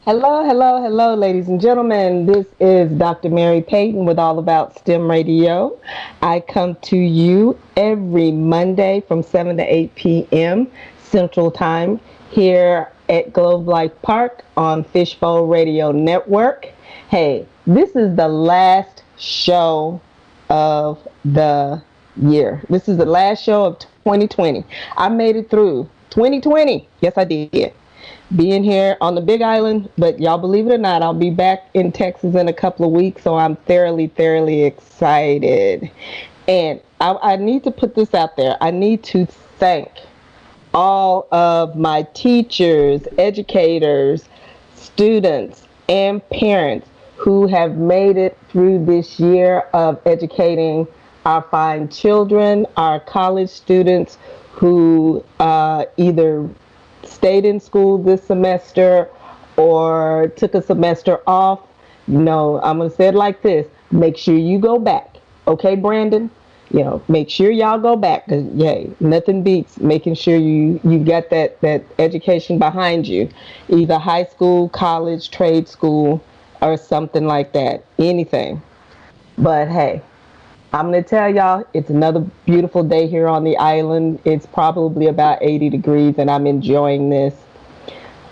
Hello, hello, hello, ladies and gentlemen. This is Dr. Mary Payton with All About STEM Radio. I come to you every Monday from 7 to 8 p.m. Central Time here at Globe Life Park on Fishbowl Radio Network. Hey, this is the last show of the year. This is the last show of 2020. I made it through 2020. Yes, I did. Being here on the Big Island, but y'all believe it or not, I'll be back in Texas in a couple of weeks, so I'm thoroughly excited. And I need to put this out there. I need to thank all of my teachers, educators, students, and parents who have made it through this year of educating our fine children, our college students who either stayed in school this semester or took a semester off. I'm going to say it like this. Make sure you go back. Okay, Brandon? Make sure y'all go back, because nothing beats making sure you got that education behind you, either high school, college, trade school, or something like that, anything. But hey, I'm going to tell y'all, it's another beautiful day here on the island. It's probably about 80 degrees, and I'm enjoying this.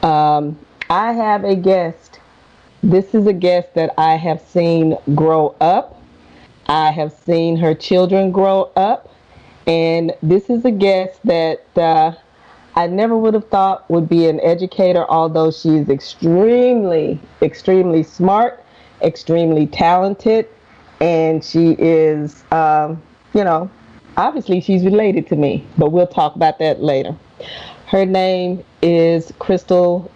I have a guest. This is a guest that I have seen grow up. I have seen her children grow up. And this is a guest that I never would have thought would be an educator, although she is extremely smart, extremely talented. And she is, obviously she's related to me, but we'll talk about that later. Her name is Christal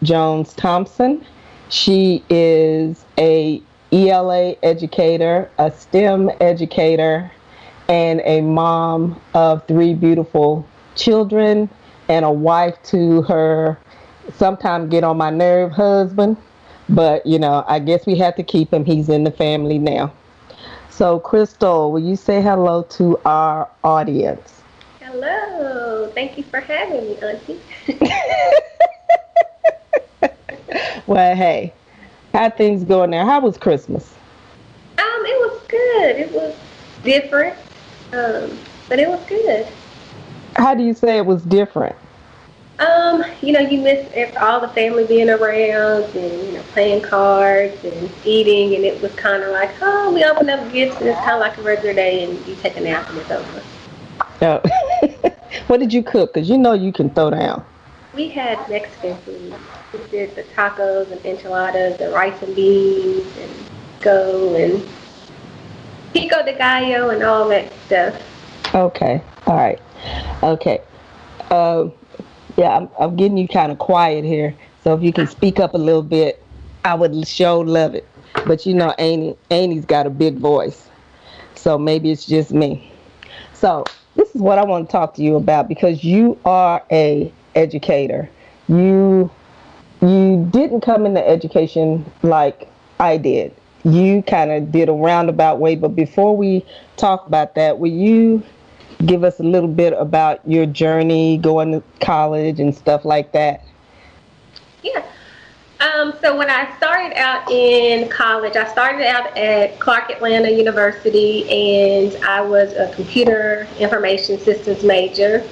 Thompson. She is a ELA educator, a STEM educator, and a mom of three beautiful children, and a wife to her sometimes get on my nerve husband. But, I guess we have to keep him. He's in the family now. So, Christal, will you say hello to our audience? Hello. Thank you for having me, Auntie. Well, hey, how things going there? How was Christmas? It was good. It was different, but it was good. How do you say it was different? You miss all the family being around and, playing cards and eating, and it was kind of like, oh, we open up gifts, and it's kind of like a regular day, and you take a nap and it's over. Oh. What did you cook? Because you can throw down. We had Mexican food. We did the tacos and enchiladas and rice and beans and pico de gallo and all that stuff. Okay. All right. Okay. Yeah, I'm getting you kind of quiet here. So if you can speak up a little bit, I would sure love it. But Annie's got a big voice. So maybe it's just me. So this is what I want to talk to you about, because you are a educator. You didn't come into education like I did. You kind of did a roundabout way. But before we talk about that, will you give us a little bit about your journey going to college and stuff like that? Yeah. So when I started out in college, I started out at Clark Atlanta University, and I was a computer information systems major.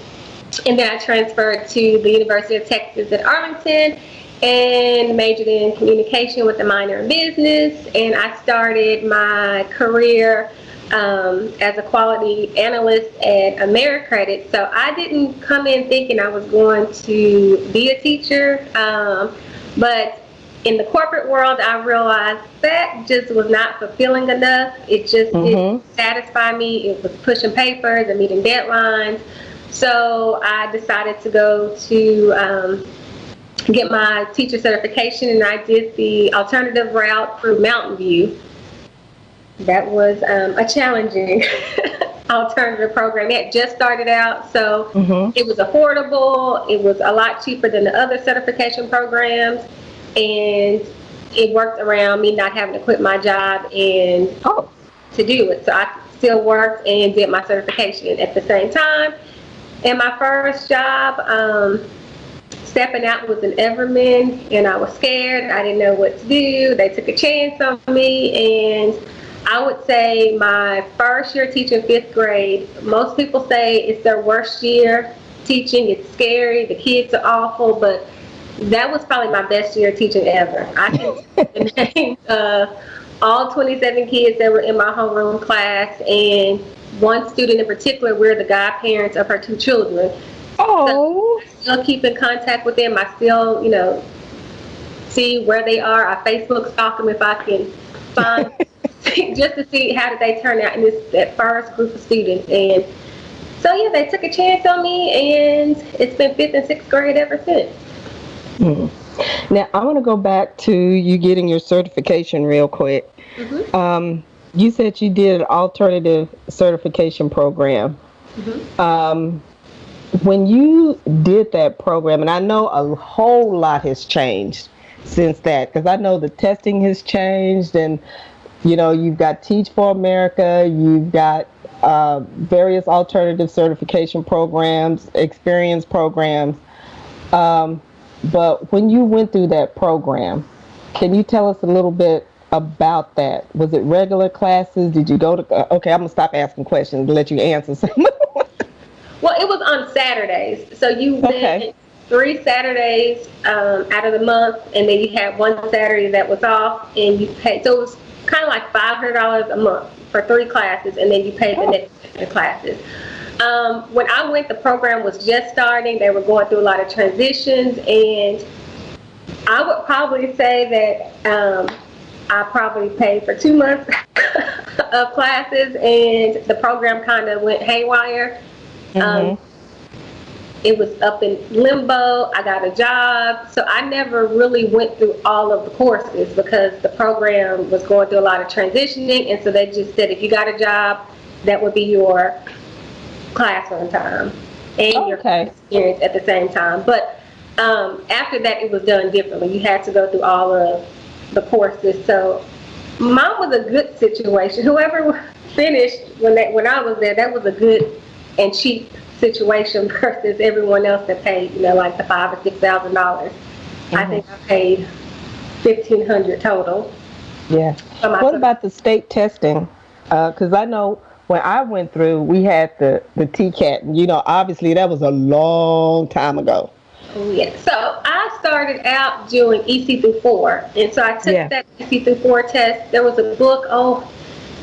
And then I transferred to the University of Texas at Arlington and majored in communication with a minor in business. And I started my career as a quality analyst at AmeriCredit. So I didn't come in thinking I was going to be a teacher, but in the corporate world, I realized that just was not fulfilling enough. It just didn't satisfy me. It was pushing papers and meeting deadlines. So I decided to go to get my teacher certification, and I did the alternative route through Mountain View. That was a challenging alternative program. It had just started out, so it was affordable. It was a lot cheaper than the other certification programs, and it worked around me not having to quit my job and to do it. So I still worked and did my certification at the same time. And my first job stepping out was an Everman, and I was scared. I didn't know what to do. They took a chance on me, and I would say my first year teaching 5th grade, most people say it's their worst year teaching. It's scary. The kids are awful, but that was probably my best year teaching ever. I can name all 27 kids that were in my homeroom class, and one student in particular, we're the godparents of her 2 children. Oh. So I still keep in contact with them. I still, see where they are. I Facebook stalk them if I can find, just to see how did they turn out in that first group of students. And so, yeah, they took a chance on me, and it's been 5th and 6th grade ever since. Now, I want to go back to you getting your certification real quick. You said you did an alternative certification program. When you did that program, and I know a whole lot has changed since that, because I know the testing has changed, and you've got Teach for America, you've got various alternative certification programs, experience programs. But when you went through that program, can you tell us a little bit about that? Was it regular classes? Did you go to, okay, I'm going to stop asking questions and let you answer some. Well, it was on Saturdays. So you did 3 Saturdays out of the month, and then you had 1 Saturday that was off, and you paid. So it was kind of like $500 a month for 3 classes, and then you paid the next classes. When I went, the program was just starting. They were going through a lot of transitions, and I would probably say that I probably paid for 2 months of classes, and the program kind of went haywire. It was up in limbo. I got a job, so I never really went through all of the courses because the program was going through a lot of transitioning, and so they just said if you got a job, that would be your classroom time and your experience at the same time. But after that, it was done differently. You had to go through all of the courses. So mine was a good situation. Whoever finished when I was there, that was a good and cheap situation versus everyone else that paid, like the $5,000 or $6,000. I think I paid $1,500 total. Yeah. What about the state testing? Because I know when I went through, we had the TCAT, and obviously that was a long time ago. Yeah. So I started out doing EC through 4, and so I took that EC through 4 test. There was a book,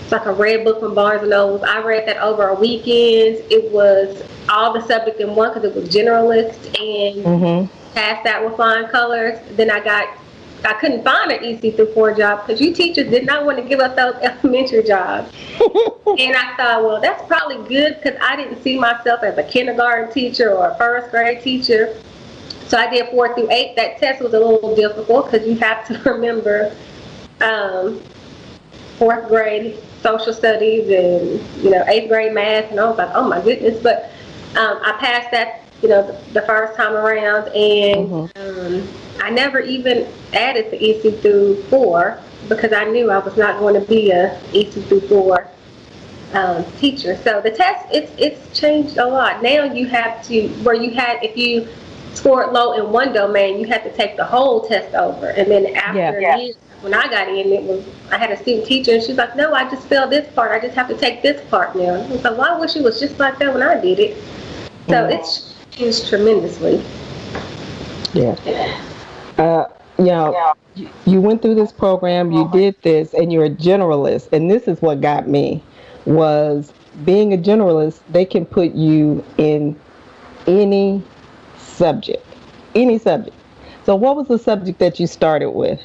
it's like a red book from Barnes and Noble. I read that over a weekend. It was all the subject in one because it was generalist, and passed that with flying colors. Then I couldn't find an EC through 4 job because you teachers did not want to give us those elementary jobs. And I thought, well, that's probably good because I didn't see myself as a kindergarten teacher or a 1st grade teacher. So I did 4 through 8. That test was a little difficult because you have to remember 4th grade social studies and 8th grade math, and I was like, oh my goodness. But I passed that the first time around, and I never even added the EC through 4 because I knew I was not going to be a EC through 4 teacher. So the test, it's changed a lot. Now you have to, if you scored low in one domain, you had to take the whole test over. And then after years, when I got in, I had a student teacher, and she's like, no, I just failed this part. I just have to take this part now. I was like, well, I wish it was just like that when I did it. So it's changed tremendously. You went through this program, you did this, and you're a generalist. And this is what got me, was being a generalist, they can put you in any subject. So what was the subject that you started with?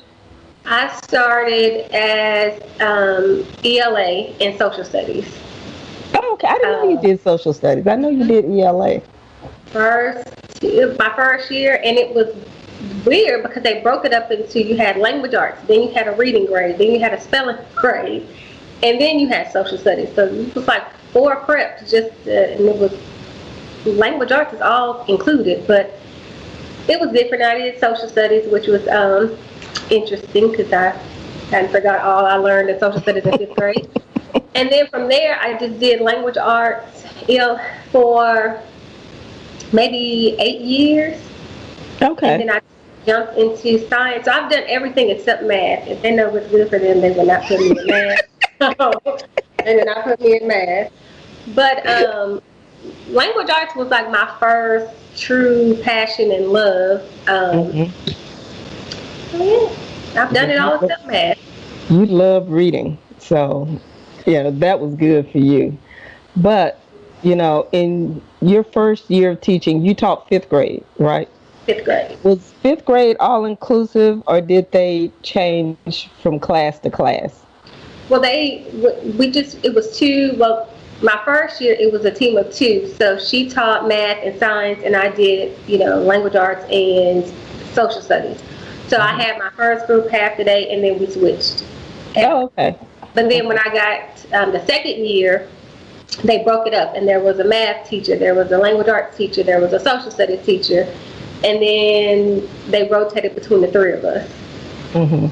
I started as ELA and social studies. Oh, okay. I didn't know you did social studies. I know you did ELA. My first year, and it was weird because they broke it up into, you had language arts, then you had a reading grade, then you had a spelling grade, and then you had social studies. So it was like 4 preps, and it was language arts is all included, but it was different. I did social studies, which was interesting because I hadn't forgot all I learned in social studies in 5th grade. And then from there, I just did language arts, for maybe 8 years. And Okay. then I jumped into science. So I've done everything except math. If they know what's good for them, they will not put me in math. They will not put me in math. But language arts was like my first true passion and love. Hmm. So yeah, I've done it all except math. You love reading, so yeah, that was good for you. But in your first year of teaching, you taught fifth grade, right? Fifth grade. Was fifth grade all inclusive, or did they change from class to class? Well, we just, it was two, well, my first year, it was a team of two. So she taught math and science, and I did, language arts and social studies. So I had my first group half the day, and then we switched. Oh, okay. But then when I got the second year, they broke it up, and there was a math teacher, there was a language arts teacher, there was a social studies teacher, and then they rotated between the three of us. Hmm.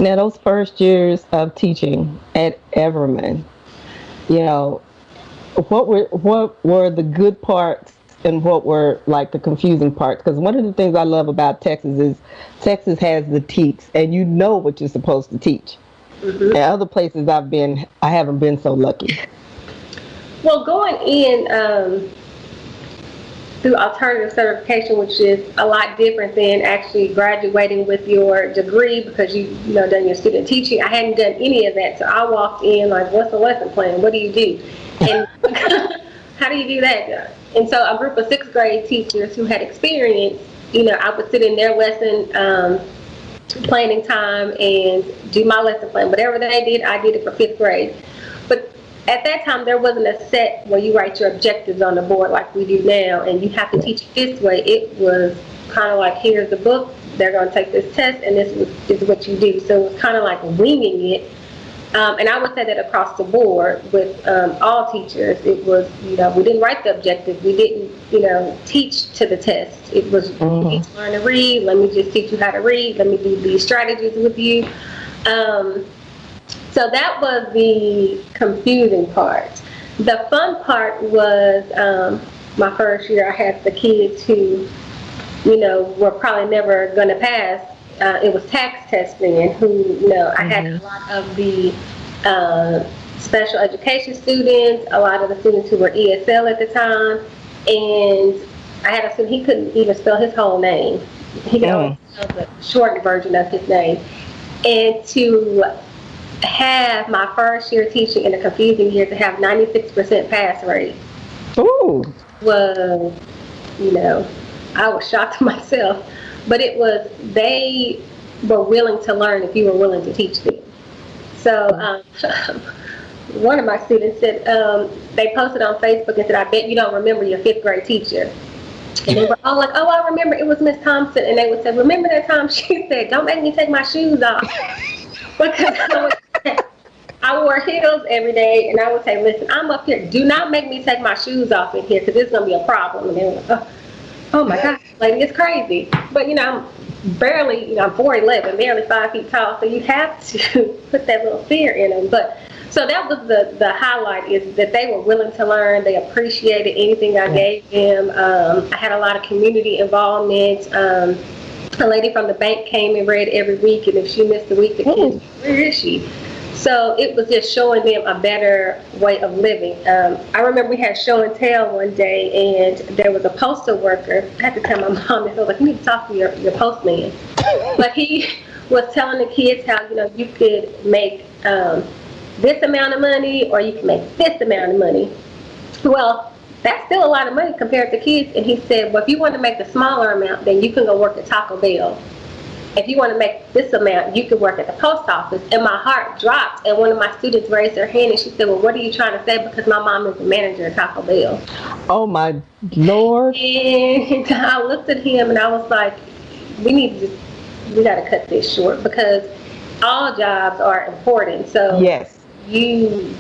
Now, those first years of teaching at Everman, you know, what were the good parts and what were like the confusing parts? Because one of the things I love about Texas is Texas has the teach, and you know what you're supposed to teach. Hmm. And other places I've been, I haven't been so lucky. Well, going in through alternative certification, which is a lot different than actually graduating with your degree because you know done your student teaching. I hadn't done any of that, so I walked in like, "What's the lesson plan? What do you do?" And how do you do that? And so a group of sixth grade teachers who had experience, I would sit in their lesson planning time and do my lesson plan. Whatever they did, I did it for fifth grade. But at that time, there wasn't a set where you write your objectives on the board like we do now, and you have to teach it this way. It was kind of like, here's the book, they're going to take this test, and this is what you do. So it was kind of like winging it. And I would say that across the board with all teachers, it was, we didn't write the objective. We didn't, teach to the test. It was, you need to learn to read. Let me just teach you how to read. Let me do these strategies with you. So that was the confusing part. The fun part was my first year, I had the kids who, were probably never going to pass. It was tax testing, and who, I had a lot of the special education students, a lot of the students who were ESL at the time, and I had a student, he couldn't even spell his whole name. He could only spell the short version of his name. And to have my first year teaching in a confusing year to have 96% pass rate Ooh. was, I was shocked to myself. But it was, they were willing to learn if you were willing to teach them. So one of my students said, they posted on Facebook and said, I bet you don't remember your fifth grade teacher. And they were all like, oh, I remember, it was Miss Thompson. And they would say, remember that time she said, don't make me take my shoes off. Because I wore heels every day, and I would say, listen, I'm up here. Do not make me take my shoes off in here because it's going to be a problem. And they were like, oh my God, lady, it's crazy. But, I'm barely, I'm 4'11", barely 5 feet tall, so you have to put that little fear in them. But so that was the highlight, is that they were willing to learn. They appreciated anything I gave them. I had a lot of community involvement. A lady from the bank came and read every week, and if she missed a week, the kids, where is she? So it was just showing them a better way of living. I remember we had show and tell one day, and there was a postal worker. I had to tell my mom, and I was like, you need to talk to your postman. But he was telling the kids how, you could make this amount of money, or you can make this amount of money. Well, that's still a lot of money compared to kids. And he said, well, if you want to make a smaller amount, then you can go work at Taco Bell. If you want to make this amount, you can work at the post office. And my heart dropped, and one of my students raised her hand, and she said, well, what are you trying to say? Because my mom is the manager at Taco Bell. Oh my Lord. And I looked at him, and I was like, we got to cut this short, because all jobs are important. So Yes. you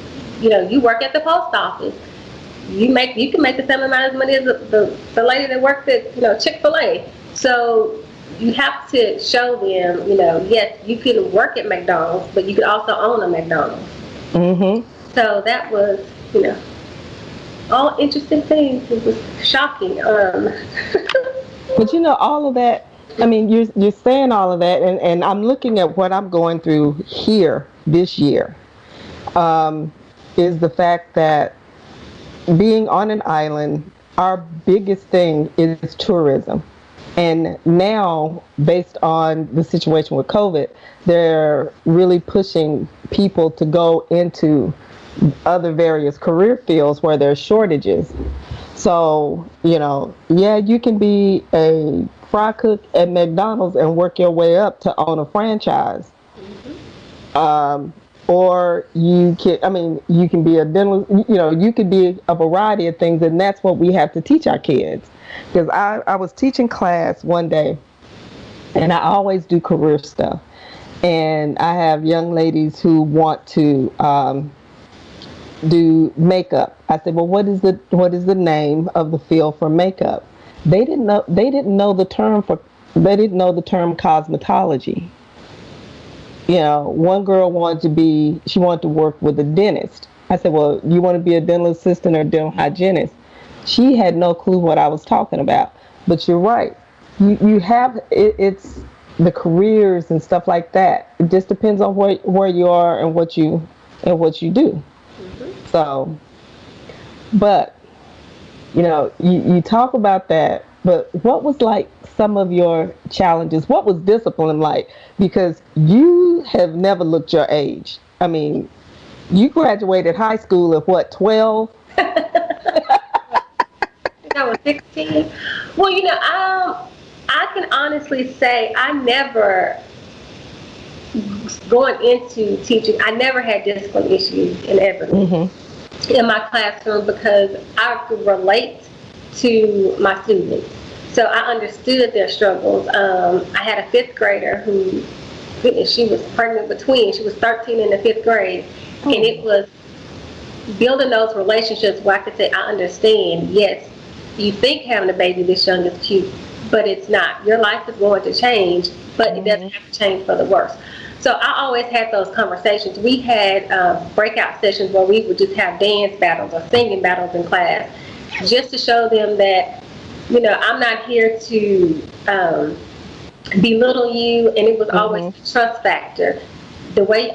work at the post office. You can make the same amount of money as the lady that works at, Chick-fil-A. So you have to show them, yes, you can work at McDonald's, but you could also own a McDonald's. So that was, all interesting things. It was shocking. But all of that, I mean, you're saying all of that, and I'm looking at what I'm going through here this year, um, is the fact that being on an island, our biggest thing is tourism. And now, based on the situation with COVID, they're really pushing people to go into other various career fields where there's shortages. So, yeah, you can be a fry cook at McDonald's and work your way up to own a franchise. Um, or you can be a dental, you could be a variety of things, and that's what we have to teach our kids. Because I was teaching class one day, and I always do career stuff. And I have young ladies who want to do makeup. I said, well, what is the name of the field for makeup? They didn't know the term cosmetology. One girl she wanted to work with a dentist. I said, well, you want to be a dental assistant or dental hygienist? She had no clue what I was talking about. But you're right. You have it's the careers and stuff like that. It just depends on where you are and what you do. So, but you talk about that. But what was like some of your challenges? What was discipline like? Because you have never looked your age. I mean, you graduated high school at what, 12? I was 16. Well, I can honestly say I never, going into teaching, I never had discipline issues in my classroom because I could relate to my students. So I understood their struggles. I had a fifth grader who, she was pregnant with twins. She was 13 in the fifth grade. And it was building those relationships where I could say, I understand, yes, you think having a baby this young is cute, but it's not. Your life is going to change, but it doesn't have to change for the worse. So I always had those conversations. We had breakout sessions where we would just have dance battles or singing battles in class, just to show them that, I'm not here to belittle you, and it was always the trust factor. The way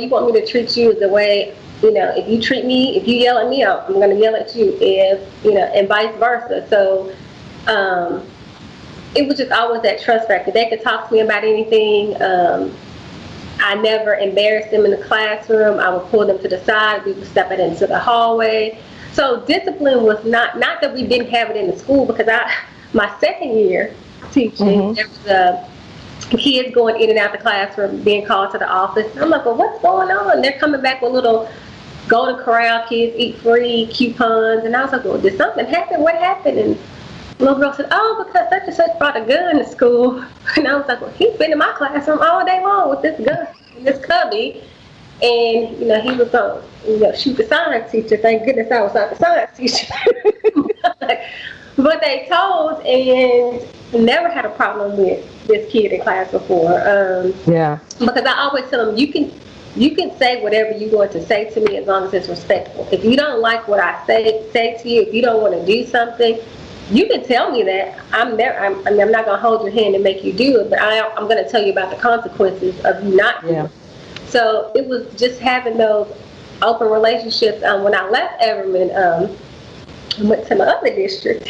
you want me to treat you is the way, if you treat me, if you yell at me, I'm going to yell at you, and vice versa. So it was just always that trust factor. They could talk to me about anything. I never embarrassed them in the classroom. I would pull them to the side. We would step it into the hallway. So discipline was not that we didn't have it in the school, because my second year teaching, there was kids going in and out the classroom, being called to the office. I'm like, well, what's going on? They're coming back with little Golden Corral kids eat free coupons. And I was like, well, did something happen? What happened? And the little girl said, oh, because such and such brought a gun to school. And I was like, well, he's been in my classroom all day long with this gun in this cubby. And, he was going to shoot the science teacher. Thank goodness I was not the science teacher. But they told, and never had a problem with this kid in class before. Because I always tell them, you can say whatever you want to say to me as long as it's respectful. If you don't like what I say to you, if you don't want to do something, you can tell me that. I'm not going to hold your hand and make you do it, but I'm going to tell you about the consequences of you not doing it. So it was just having those open relationships. When I left Everman, went to my other district,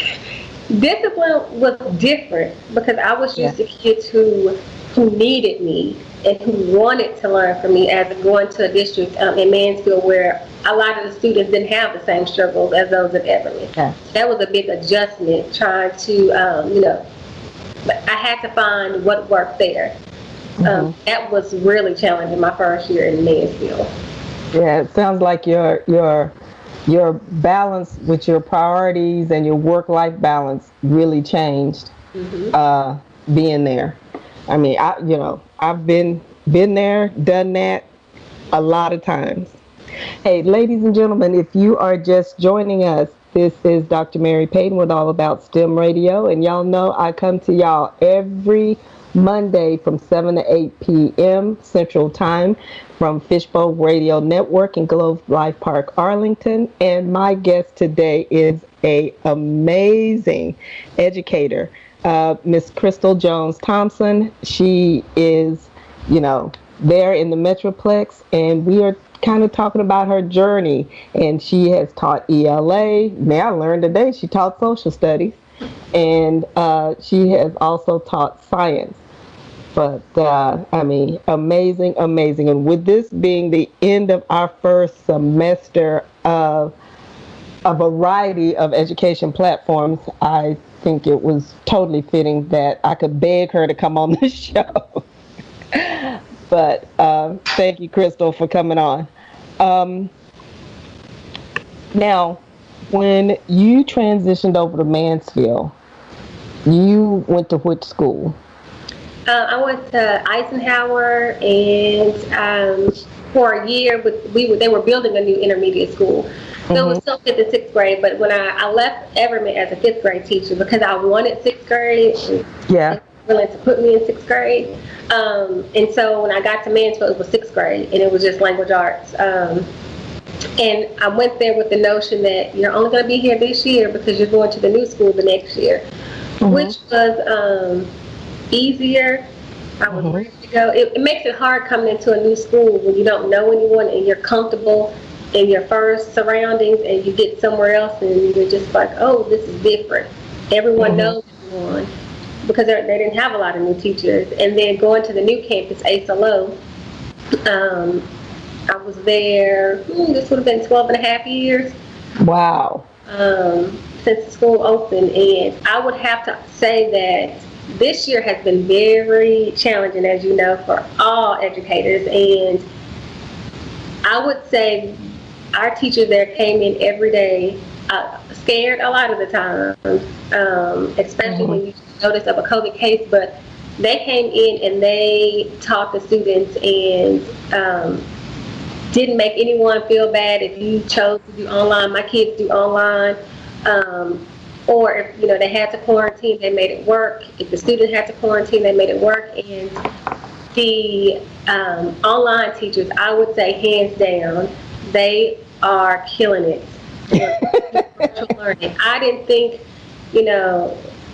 discipline was different because I was used to kids who needed me and who wanted to learn from me, as going to a district in Mansfield where a lot of the students didn't have the same struggles as those in Everman. That was a big adjustment, trying to, I had to find what worked there. That was really challenging my first year in Mansfield. Yeah, it sounds like your balance with your priorities and your work-life balance really changed being there. I mean, I've been there, done that a lot of times. Hey, ladies and gentlemen, if you are just joining us, this is Dr. Mary Payton with All About STEM Radio, and y'all know I come to y'all every Monday from 7 to 8 p.m. Central Time from Fishbowl Radio Network in Globe Life Park, Arlington. And my guest today is an amazing educator. Miss Christal Thompson. She is, there in the Metroplex, and we are kind of talking about her journey. And she has taught ELA. Now I learned today she taught social studies, and she has also taught science. But amazing, amazing. And with this being the end of our first semester of a variety of education platforms, I think it was totally fitting that I could beg her to come on the show. But thank you, Christal, for coming on. Now, when you transitioned over to Mansfield, you went to which school? I went to Eisenhower, and for a year, they were building a new intermediate school. So it was still 5th and 6th grade, but when I left Everett as a 5th grade teacher because I wanted 6th grade, yeah, they were willing to put me in 6th grade. And so when I got to Mansfield, it was 6th grade, and it was just language arts. And I went there with the notion that you're only going to be here this year because you're going to the new school the next year, which was easier. I was ready to go. It makes it hard coming into a new school when you don't know anyone and you're comfortable in your first surroundings, and you get somewhere else and you're just like, oh, this is different. Everyone knows everyone because they didn't have a lot of new teachers. And then going to the new campus, ASLO, I was there, this would have been 12 and a half years. Wow. Since the school opened. And I would have to say that this year has been very challenging, as you know, for all educators. And I would say our teachers there came in every day scared a lot of the time, especially when you notice of a COVID case. But they came in and they taught the students and didn't make anyone feel bad if you chose to do online. My kids do online. Or if they had to quarantine, they made it work. If the student had to quarantine, they made it work. And the online teachers, I would say hands down, they are killing it. Virtual learning. I didn't think,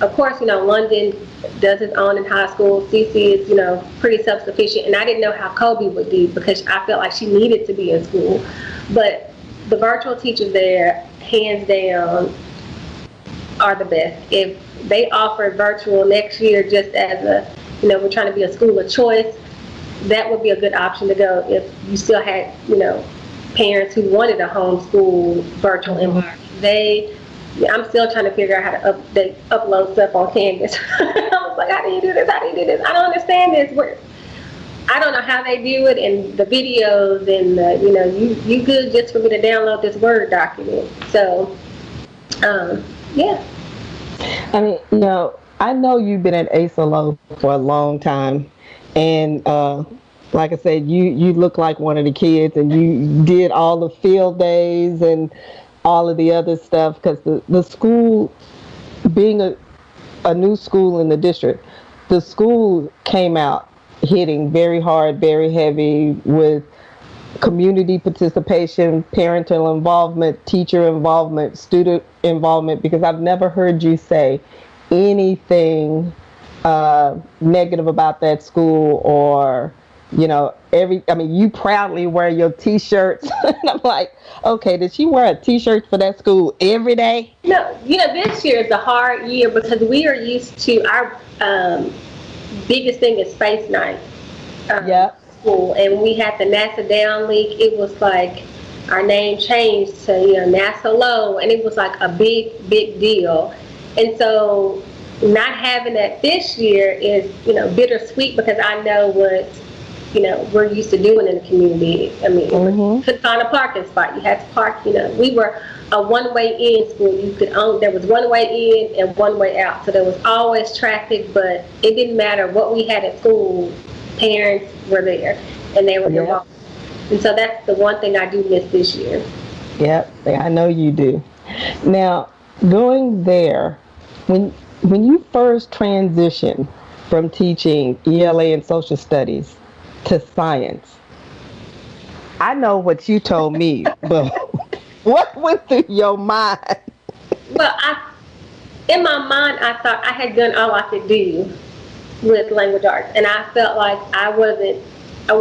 of course, London does its own in high school. CC is, pretty self-sufficient. And I didn't know how Kobe would do because I felt like she needed to be in school. But the virtual teachers there, hands down, are the best. If they offer virtual next year just as we're trying to be a school of choice, that would be a good option to go if you still had, parents who wanted a homeschool virtual environment. I'm still trying to figure out how to upload stuff on Canvas. I was like, how do you do this? How do you do this? I don't understand this. I don't know how they do it, and the videos, and you good just for me to download this Word document. So, yeah. I mean, I know you've been at ASLO for a long time, and like I said, you look like one of the kids, and you did all the field days and all of the other stuff, because the school, being a new school in the district, the school came out hitting very hard, very heavy with community participation, parental involvement, teacher involvement, student involvement, because I've never heard you say anything negative about that school, or you proudly wear your t-shirts. And I'm like, okay, did she wear a t-shirt for that school every day? No, this year is a hard year because we are used to our biggest thing is space night. School, and we had the NASA Down League. It was like our name changed to NASA Low, and it was like a big deal. And so not having that this year is bittersweet, because I know what we're used to doing in the community. I mean, you couldn't find a parking spot. You had to park. We were a one-way in school. There was one way in and one way out, so there was always traffic. But it didn't matter what we had at school. Parents were there, and they were involved. And so that's the one thing I do miss this year. Yep, I know you do. Now, going there, when you first transitioned from teaching ELA and social studies to science, I know what you told me, but what went through your mind? Well, in my mind, I thought I had done all I could do with language arts, and I felt like I wasn't. I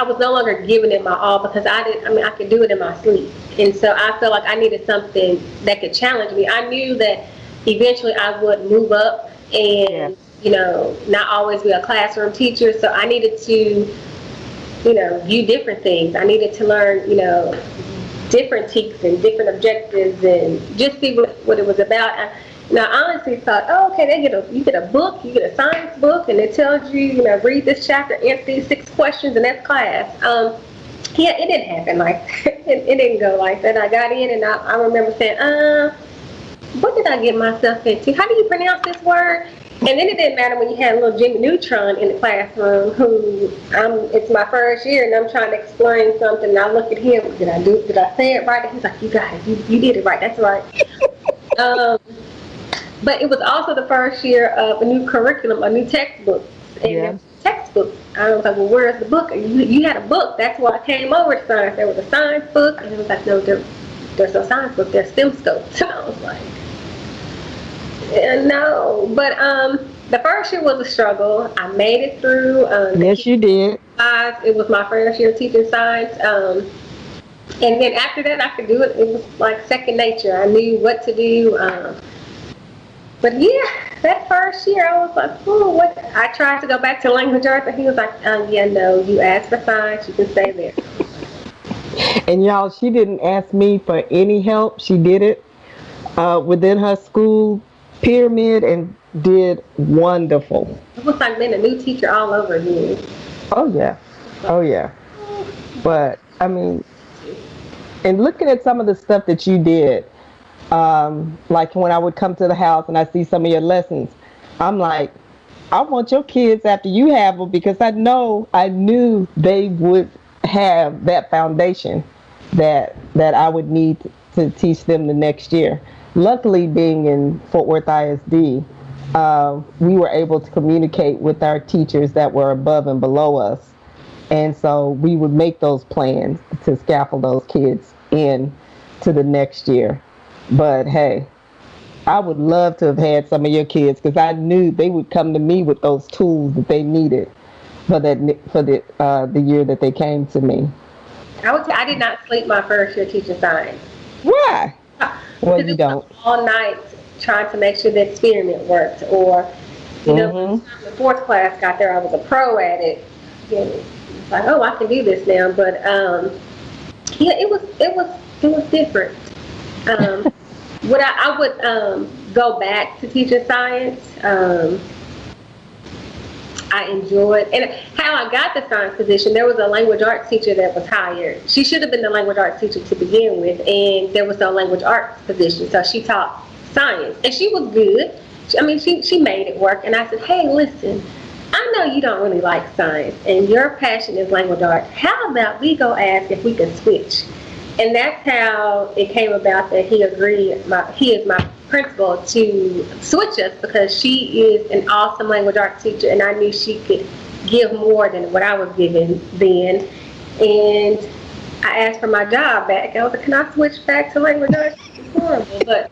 was no longer giving it my all because I didn't. I mean, I could do it in my sleep, and so I felt like I needed something that could challenge me. I knew that eventually I would move up and not always be a classroom teacher. So I needed to view different things. I needed to learn different techniques and different objectives and just see what it was about. And I honestly thought, oh, okay, you get a book, you get a science book, and it tells you, read this chapter, answer these 6 questions, and that's class. It didn't happen like that. It didn't go like that. I got in, and I remember saying, what did I get myself into? How do you pronounce this word? And then it didn't matter when you had a little Jimmy Neutron in the classroom it's my first year and I'm trying to explain something and I look at him, did I say it right? And he's like, you got it, you did it right, that's right. But it was also the first year of a new curriculum, a new textbook. And textbook, I was like, well, where's the book? You had a book, that's why I came over to science. There was a science book, and it was like, no, there's no science book, there's STEM scopes. So I was like, no, but the first year was a struggle. I made it through. Yes, you did. It was my first year teaching science. And then after that, I could do it. It was like second nature. I knew what to do. But yeah, that first year, I was like, oh, what? I tried to go back to language arts, and he was like, yeah, no, you asked for science, you can stay there. And y'all, she didn't ask me for any help. She did it within her school pyramid and did wonderful. It was like being a new teacher all over again. Oh yeah. But I mean, and looking at some of the stuff that you did, like when I would come to the house and I see some of your lessons, I'm like, I want your kids after you have them, because I knew they would have that foundation that I would need to teach them the next year. Luckily, being in Fort Worth ISD, we were able to communicate with our teachers that were above and below us. And so we would make those plans to scaffold those kids in to the next year. But hey, I would love to have had some of your kids, because I knew they would come to me with those tools that they needed for the year that they came to me. I did not sleep my first year teaching science. Why? Well, you don't. All night trying to make sure the experiment worked, or when the 4th class got there, I was a pro at it. It's like, oh, I can do this now. But it was different. I would go back to teaching science. I enjoyed, and how I got the science position, there was a language arts teacher that was hired. She should have been the language arts teacher to begin with, and there was no language arts position, so she taught science, and she was good. She made it work, and I said, hey, listen, I know you don't really like science, and your passion is language arts. How about we go ask if we can switch? And that's how it came about that he agreed. He is my principal to switch us, because she is an awesome language arts teacher, and I knew she could give more than what I was giving then. And I asked for my job back. I was like, can I switch back to language arts? It's horrible. But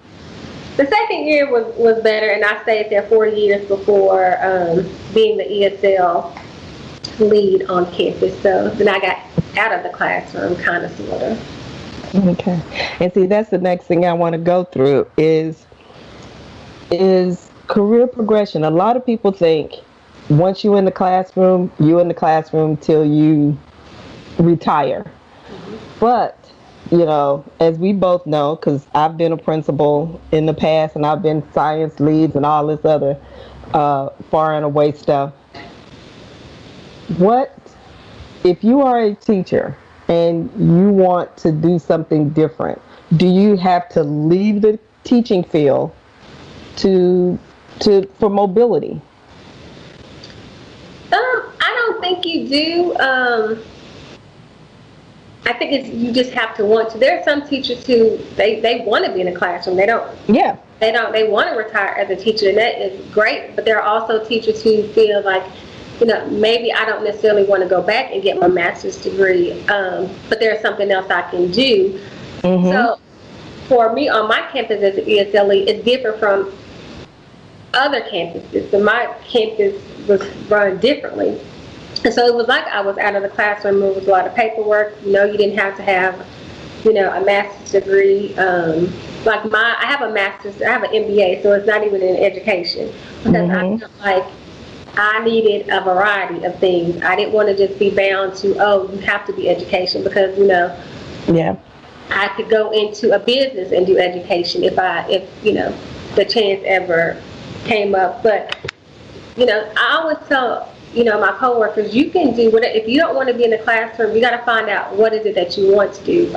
the second year was better, and I stayed there 4 years before being the ESL lead on campus. So then I got out of the classroom, kind of, sort of. Okay. And see, that's the next thing I want to go through is career progression. A lot of people think once you're in the classroom till you retire. But, as we both know, because I've been a principal in the past and I've been science leads and all this other far and away stuff. What if you are a teacher and you want to do something different? Do you have to leave the teaching field for mobility? I don't think you do. I think you just have to want to. There are some teachers who they want to be in a classroom. They don't. Yeah. They want to retire as a teacher, and that is great. But there are also teachers who feel like, maybe I don't necessarily want to go back and get my master's degree, but there's something else I can do. Mm-hmm. So for me on my campus as an ESLE, it's different from other campuses. So my campus was run differently. And so it was like I was out of the classroom. There was a lot of paperwork. You know, you didn't have to have, you know, a master's degree. I have a master's, I have an MBA, so it's not even in education. Because I felt like I needed a variety of things. I didn't want to just be bound to, oh, you have to be education, because, you know, I could go into a business and do education if you know, the chance ever came up. But, you know, I always tell, you know, my coworkers, you can do whatever. If you don't want to be in the classroom, you got to find out what is it that you want to do.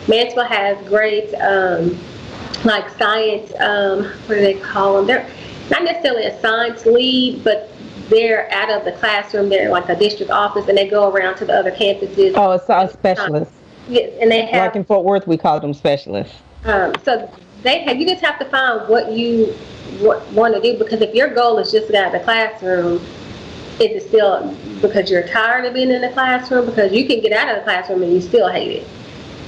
Mansfield has great, like science, what do they call them? They're not necessarily a science lead, but they're out of the classroom. They're like a district office, and they go around to the other campuses. Oh, it's a specialist. Yes, and they have. Like in Fort Worth, we call them specialists. So you just have to find what you want to do, because if your goal is just to get out of the classroom, is it still because you're tired of being in the classroom? Because you can get out of the classroom and you still hate it.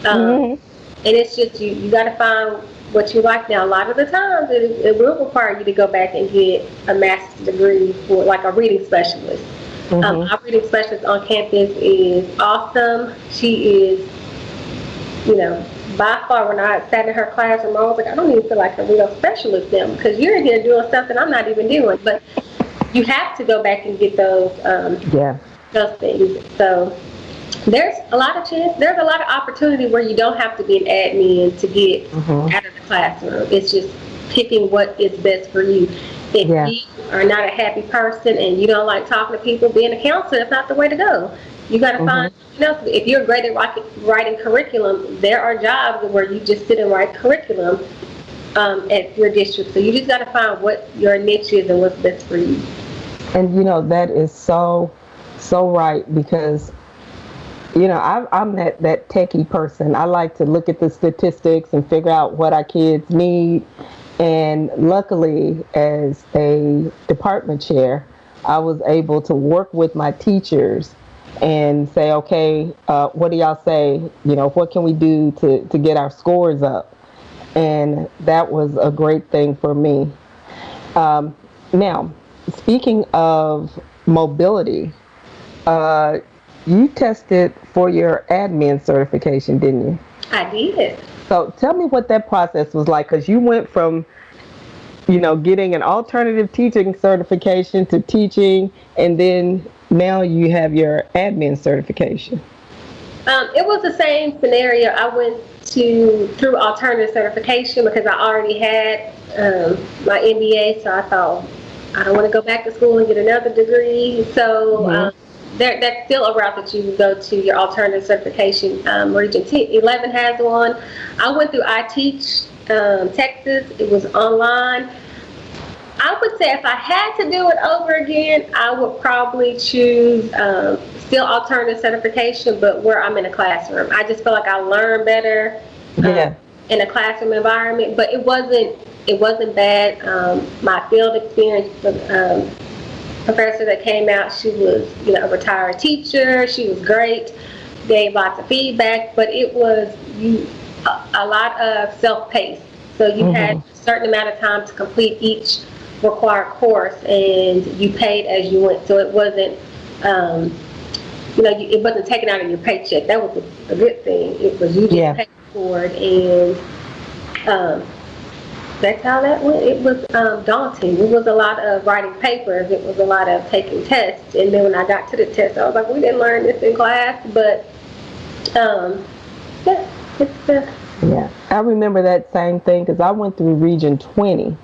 And it's just, you got to find what you like. Now, a lot of the times it will require you to go back and get a master's degree for like a reading specialist. Our reading specialist on campus is awesome. She is, you know, by far, when I sat in her classroom, I was like, I don't even feel like a real specialist now, because you're here doing something I'm not even doing. But you have to go back and get those things. So there's a lot of chance. There's a lot of opportunity where you don't have to be an admin to get out of the classroom. It's just picking what is best for you. If you are not a happy person and you don't like talking to people, being a counselor is not the way to go. You got to find something else. If you're great at writing curriculum, there are jobs where you just sit and write curriculum at your district. So you just got to find what your niche is and what's best for you. And you know, that is so right, because you know, I'm that techie person. I like to look at the statistics and figure out what our kids need. And luckily, as a department chair, I was able to work with my teachers and say, okay, what do y'all say? You know, what can we do to get our scores up? And that was a great thing for me. Now, speaking of mobility, you tested for your admin certification, didn't you? I did. So tell me what that process was like, because you went from, you know, getting an alternative teaching certification to teaching, and then now you have your admin certification. It was the same scenario. I went through alternative certification because I already had my MBA, so I thought I don't want to go back to school and get another degree. So that's still a route that you can go to your alternative certification. Region 11 has one. I went through iTeach Texas. It was online. I would say if I had to do it over again, I would probably choose still alternative certification, but where I'm in a classroom. I just feel like I learn better in a classroom environment. But it wasn't bad. My field experience, professor that came out, she was, you know, a retired teacher. She was great, gave lots of feedback, but it was a lot of self-paced. So you had a certain amount of time to complete each required course, and you paid as you went. So it wasn't, you know, it wasn't taken out of your paycheck. That was a good thing. It was you just paid for it, and that's how that went. It was daunting. It was a lot of writing papers. It was a lot of taking tests. And then when I got to the test, I was like, we didn't learn this in class. But yeah, I remember that same thing, because I went through Region 20,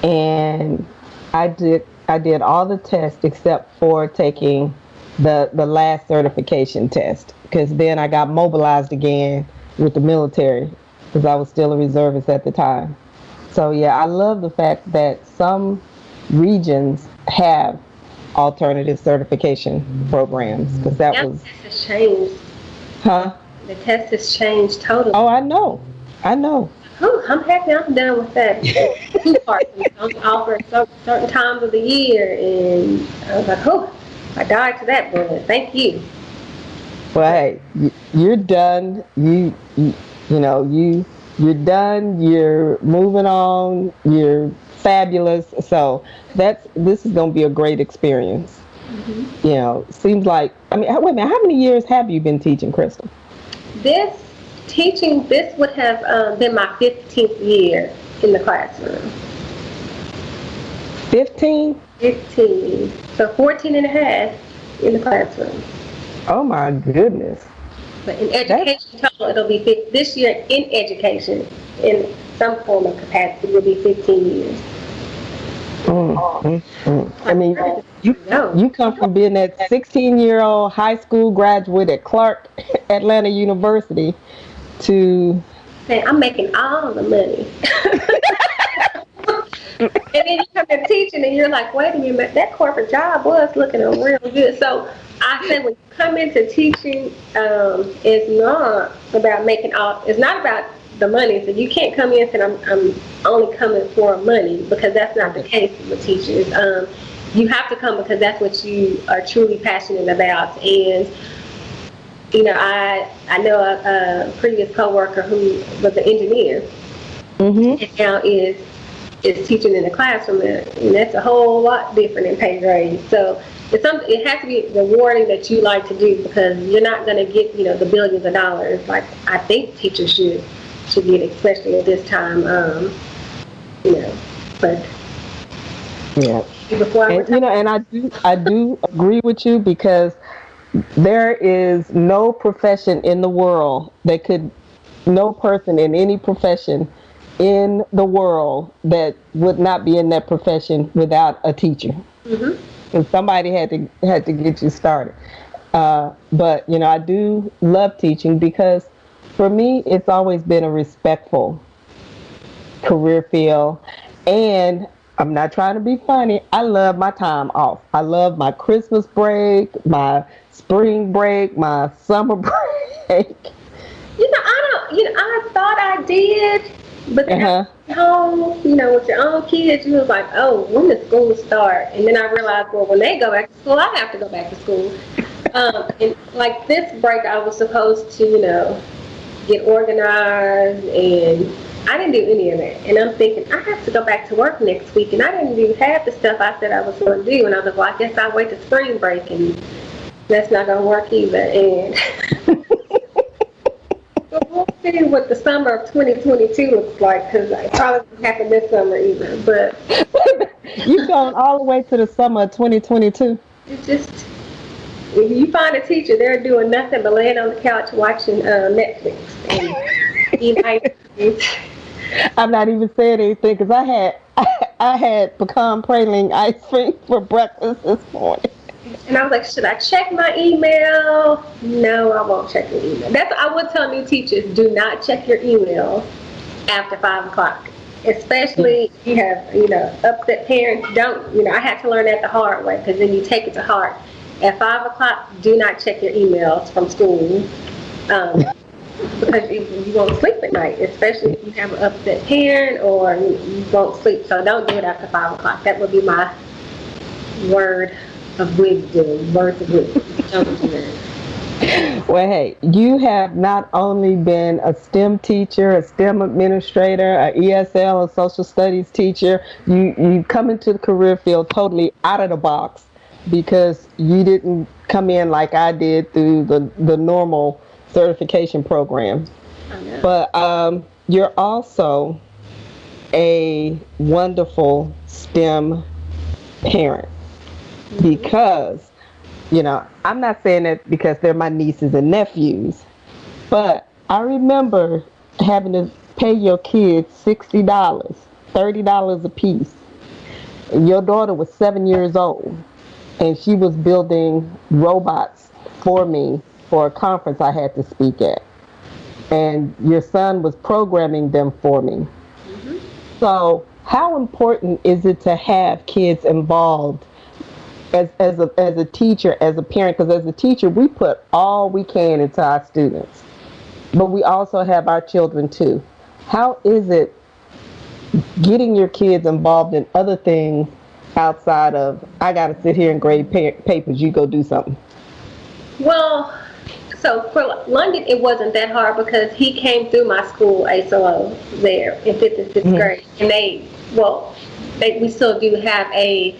and I did all the tests except for taking the last certification test, because then I got mobilized again with the military, because I was still a reservist at the time. So yeah, I love the fact that some regions have alternative certification programs, because that was. The test has changed. Huh? The test has changed totally. Oh, I know. Oh, I'm happy I'm done with that. Two parts. I'm offered certain times of the year, and I was like, oh, I died to that bullet. Thank you. Well, hey, you're done. You're done. You're moving on. You're fabulous. So this is going to be a great experience. You know, seems like, I mean, wait a minute, how many years have you been teaching, Christal? This would have been my 15th year in the classroom. 15? 15. So 14 and a half in the classroom. Oh my goodness. But in education total, it'll be this year in education, in some form of capacity, will be 15 years. I mean, you come from being that 16-year-old high school graduate at Clark Atlanta University to... Saying, I'm making all the money. And then you come to teaching and you're like, wait a minute, that corporate job was looking real good. So I said, when you come into teaching, it's not about it's not about the money. So you can't come in and say, I'm only coming for money, because that's not the case with teachers. You have to come because that's what you are truly passionate about. And, you know, I know a previous coworker who was an engineer, and now is teaching in the classroom, and that's a whole lot different in pay grade. So it's something, it has to be rewarding that you like to do, because you're not going to get, you know, the billions of dollars like I think teachers should get, especially at this time. You know, but yeah. Before and I do agree with you, because there is no profession in the world no person in any profession in the world that would not be in that profession without a teacher. And somebody had to get you started. But you know, I do love teaching, because for me it's always been a respectful career field, and I'm not trying to be funny, I love my time off. I love my Christmas break, my spring break, my summer break. I thought I did, but then at home, you know, with your own kids, you was like, oh, when does school start? And then I realized, well, when they go back to school, I have to go back to school. And like this break, I was supposed to, you know, get organized, and I didn't do any of that. And I'm thinking, I have to go back to work next week, and I didn't do half the stuff I said I was going to do. And I was like, well, I guess I'll wait to spring break, and that's not going to work either. And we'll see what the summer of 2022 looks like, because it probably won't happen this summer either. But you've gone all the way to the summer of 2022. It's just, if you find a teacher, they're doing nothing but laying on the couch watching Netflix. And I'm not even saying anything, because I had pecan praline ice cream for breakfast this morning. And I was like, should I check my email? No, I won't check your email. I would tell new teachers, do not check your email after 5 o'clock. Especially if you have, you know, upset parents. Don't, you know, I had to learn that the hard way, because then you take it to heart. At 5 o'clock, do not check your emails from school. Because you won't sleep at night, especially if you have an upset parent, or you won't sleep. So don't do it after 5 o'clock. That would be my word of wisdom. Words of wisdom. Don't do that. Well, hey, you have not only been a STEM teacher, a STEM administrator, a ESL, a social studies teacher, you come into the career field totally out of the box, because you didn't come in like I did through the normal certification program. But you're also a wonderful STEM parent, because, you know, I'm not saying that because they're my nieces and nephews, but I remember having to pay your kids $60, $30 a piece. Your daughter was 7 years old, and she was building robots for me for a conference I had to speak at. And your son was programming them for me. So how important is it to have kids involved as a teacher, as a parent? Because as a teacher, we put all we can into our students, but we also have our children too. How is it getting your kids involved in other things outside of, I got to sit here and grade papers, you go do something? Well, so for London, it wasn't that hard, because he came through my school, ASOO, there in 5th and 6th grade. And they we still do have a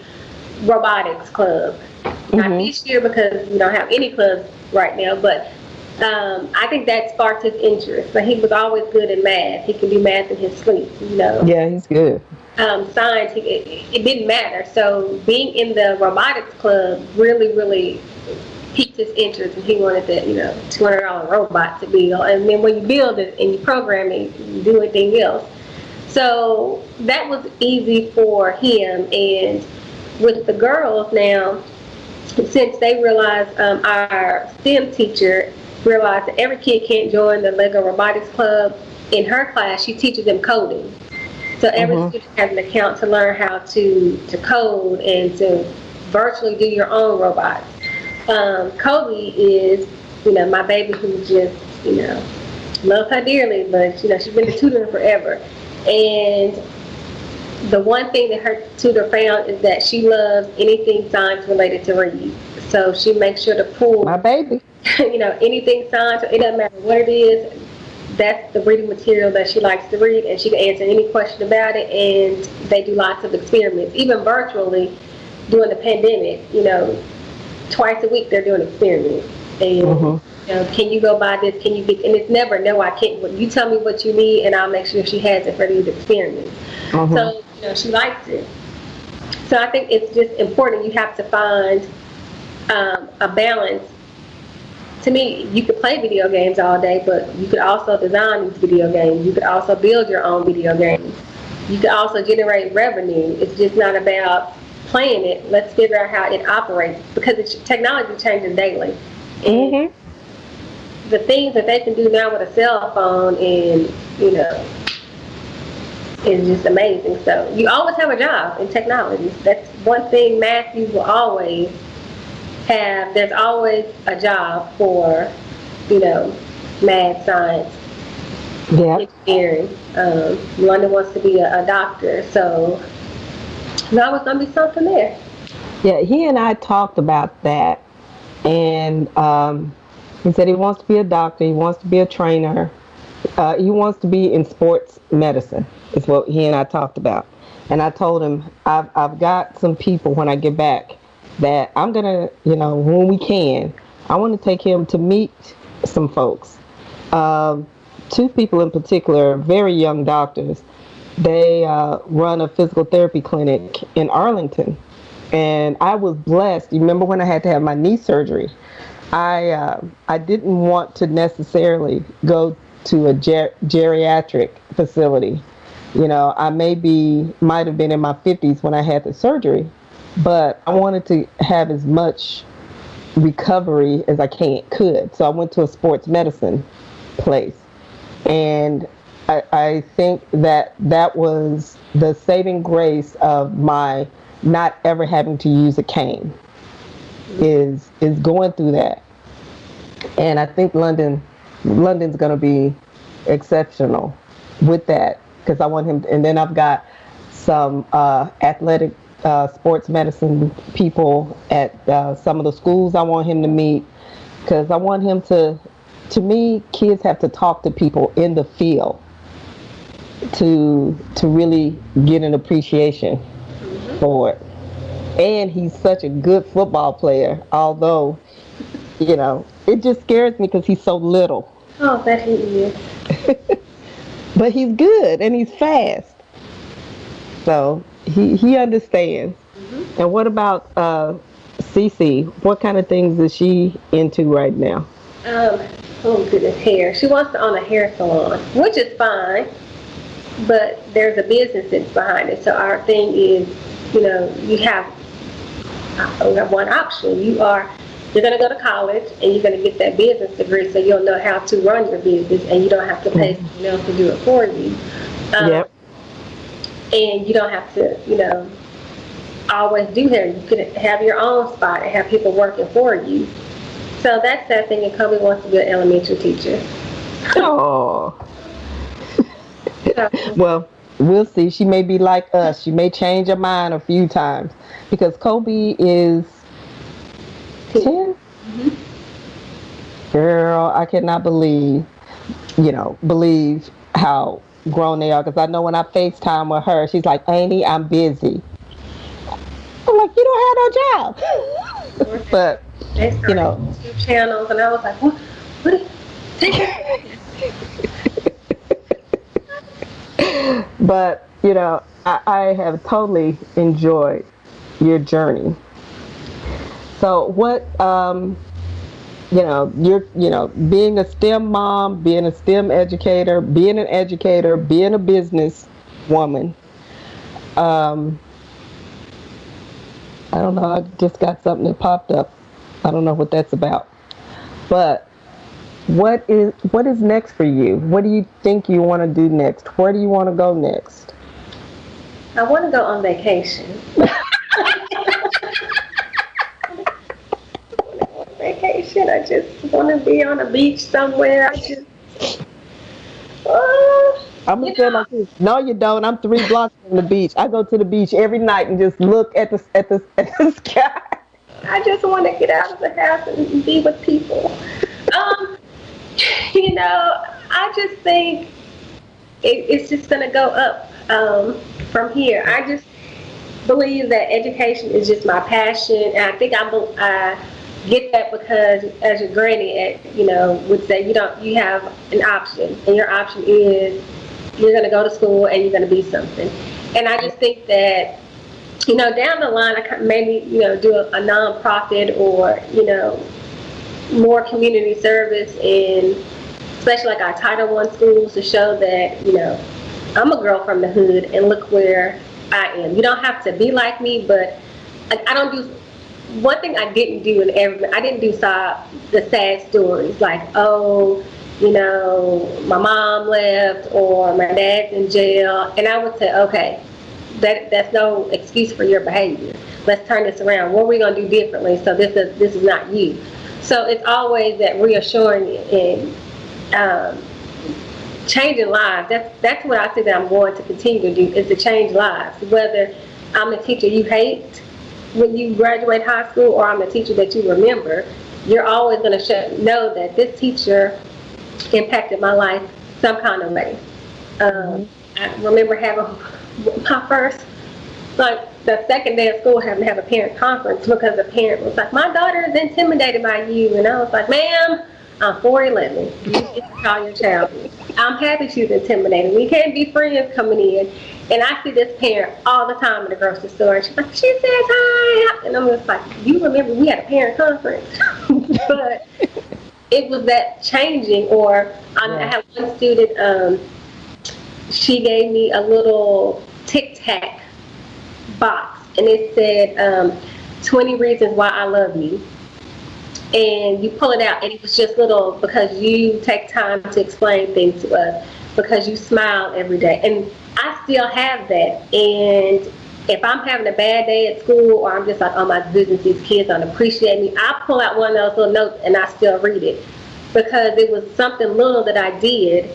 robotics club. Not this year because we don't have any clubs right now, but I think that sparked his interest. But he was always good in math. He could do math in his sleep, Yeah, he's good. Science, it didn't matter. So being in the robotics club really, really piqued his interest, and he wanted that, $200 robot to build. And then when you build it and you program it, you do anything else. So that was easy for him. And with the girls now, since they realized, our STEM teacher realized that every kid can't join the Lego Robotics Club, in her class, she teaches them coding. So every student has an account to learn how to code and to virtually do your own robots. Kobe is, my baby who just, love her dearly, but, she's been a tutor forever. And the one thing that her tutor found is that she loves anything science related to read. So she makes sure to pull, my baby, anything science, it doesn't matter what it is, that's the reading material that she likes to read, and she can answer any question about it. And they do lots of experiments, even virtually during the pandemic. Twice a week they're doing experiments. And can you go buy this? Can you get? And it's never no, I can't. You tell me what you need, and I'll make sure she has it for these experiments. So she likes it. So I think it's just important. You have to find a balance. To me, you could play video games all day, but you could also design these video games. You could also build your own video games. You could also generate revenue. It's just not about playing it. Let's figure out how it operates, because technology changes daily. And the things that they can do now with a cell phone, and is just amazing. So you always have a job in technology. That's one thing Matthew will always have. There's always a job for, math, science, engineering. London wants to be a doctor, so there's always going to be something there. Yeah, he and I talked about that, and he said he wants to be a doctor, he wants to be a trainer, he wants to be in sports medicine, is what he and I talked about. And I told him, I've got some people when I get back that I'm going to, when we can, I want to take him to meet some folks. Two people in particular, very young doctors. They run a physical therapy clinic in Arlington. And I was blessed. You remember when I had to have my knee surgery? I didn't want to necessarily go to a geriatric facility. I might have been in my 50s when I had the surgery, but I wanted to have as much recovery as I could. So I went to a sports medicine place. And I think that was the saving grace of my not ever having to use a cane, is going through that. And I think London's going to be exceptional with that, because I want him, and then I've got some athletic sports medicine people at some of the schools I want him to meet, because I want him to me, kids have to talk to people in the field to really get an appreciation for it. And he's such a good football player, although, it just scares me because he's so little. Oh, that he is. But he's good and he's fast. So he understands. And what about Cece? What kind of things is she into right now? Oh goodness, hair. She wants to own a hair salon, which is fine, but there's a business that's behind it. So our thing is, you have one option. You're going to go to college and you're going to get that business degree, so you'll know how to run your business, and you don't have to pay someone else to do it for you. And you don't have to, always do hair. You could have your own spot and have people working for you. So that's that thing, and Kobe wants to be an elementary teacher. Oh. Well, we'll see. She may be like us. She may change her mind a few times, because Kobe is 10. Girl, I cannot believe believe how grown they are. Because I know when I FaceTime with her, she's like, Amy, I'm busy. I'm like, you don't have no job. But, They started YouTube channels, and I was like, what? Take it. But, I have totally enjoyed your journey. So what, being a STEM mom, being a STEM educator, being an educator, being a business woman, I don't know, I just got something that popped up. I don't know what that's about. But what is next for you? What do you think you want to do next? Where do you want to go next? I want to go on vacation. Vacation. I just want to be on a beach somewhere. I'm gonna tell like this. No, you don't. I'm 3 blocks from the beach. I go to the beach every night and just look at the sky. I just want to get out of the house and be with people. I just think it's just gonna go up from here. I just believe that education is just my passion, and I think I get that because, as your granny, would say, you have an option, and your option is you're going to go to school and you're going to be something. And I just think that, down the line, I maybe, do a nonprofit or, more community service, and especially like our Title I schools, to show that, I'm a girl from the hood and look where I am. You don't have to be like me, but I don't do. One thing I didn't do I didn't do the sad stories like, my mom left or my dad's in jail, and I would say, okay, that's no excuse for your behavior. Let's turn this around. What are we gonna do differently so this is not you? So it's always that reassuring and changing lives. That's what I say that I'm going to continue to do, is to change lives. Whether I'm the teacher you hate when you graduate high school, or I'm the teacher that you remember, you're always going to know that this teacher impacted my life some kind of way. I remember having my first, the second day of school, having to have a parent conference because the parent was like, my daughter is intimidated by you. And I was like, ma'am, I'm 4'11". You get to call your child. I'm happy she's intimidated. We can't be friends coming in. And I see this parent all the time in the grocery store. And she's like, she says hi. And I'm just like, you remember we had a parent conference? But it was that changing. Or I have one student, she gave me a little Tic Tac box. And it said, 20 reasons why I love you. And you pull it out, and it was just little, because you take time to explain things to us, because you smile every day. And I still have that. And if I'm having a bad day at school, or I'm just like, oh my goodness, these kids don't appreciate me, I pull out one of those little notes and I still read it, because it was something little that I did.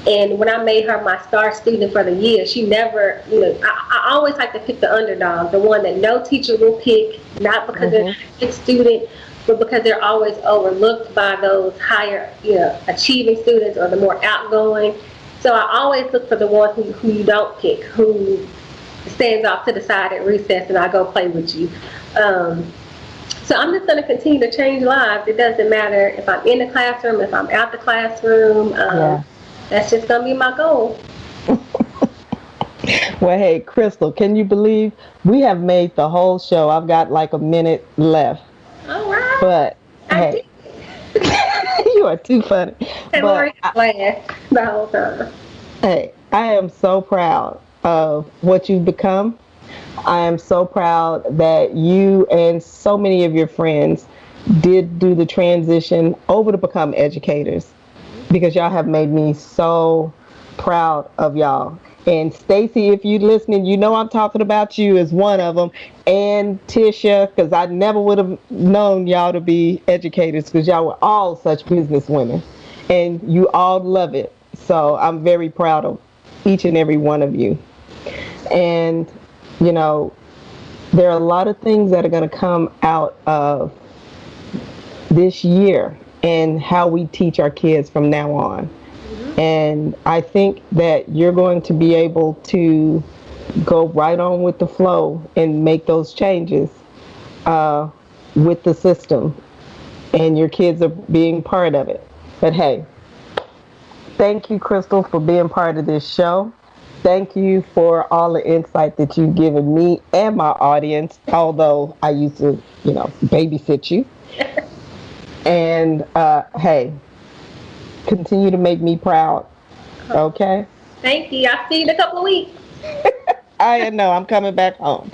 And when I made her my star student for the year, she never, I always like to pick the underdog, the one that no teacher will pick, not because they're a good student, but because they're always overlooked by those higher, achieving students or the more outgoing. So I always look for the one who you don't pick, who stands off to the side at recess, and I go play with you. So I'm just going to continue to change lives. It doesn't matter if I'm in the classroom, if I'm out the classroom. That's just going to be my goal. Well, hey, Christal, can you believe we have made the whole show? I've got like a minute left. All right. But hey, you are too funny. And Lori laughed the whole time. Hey, I am so proud of what you've become. I am so proud that you and so many of your friends did do the transition over to become educators, because y'all have made me so proud of y'all. And Stacy, if you're listening, I'm talking about you as one of them. And Tisha, because I never would have known y'all to be educators, because y'all were all such business women. And you all love it. So I'm very proud of each and every one of you. And, there are a lot of things that are going to come out of this year and how we teach our kids from now on. And I think that you're going to be able to go right on with the flow and make those changes with the system. And your kids are being part of it. But hey, thank you, Christal, for being part of this show. Thank you for all the insight that you've given me and my audience, although I used to, babysit you. And hey, continue to make me proud. Okay? Thank you. I'll see you in a couple of weeks. I know. I'm coming back home.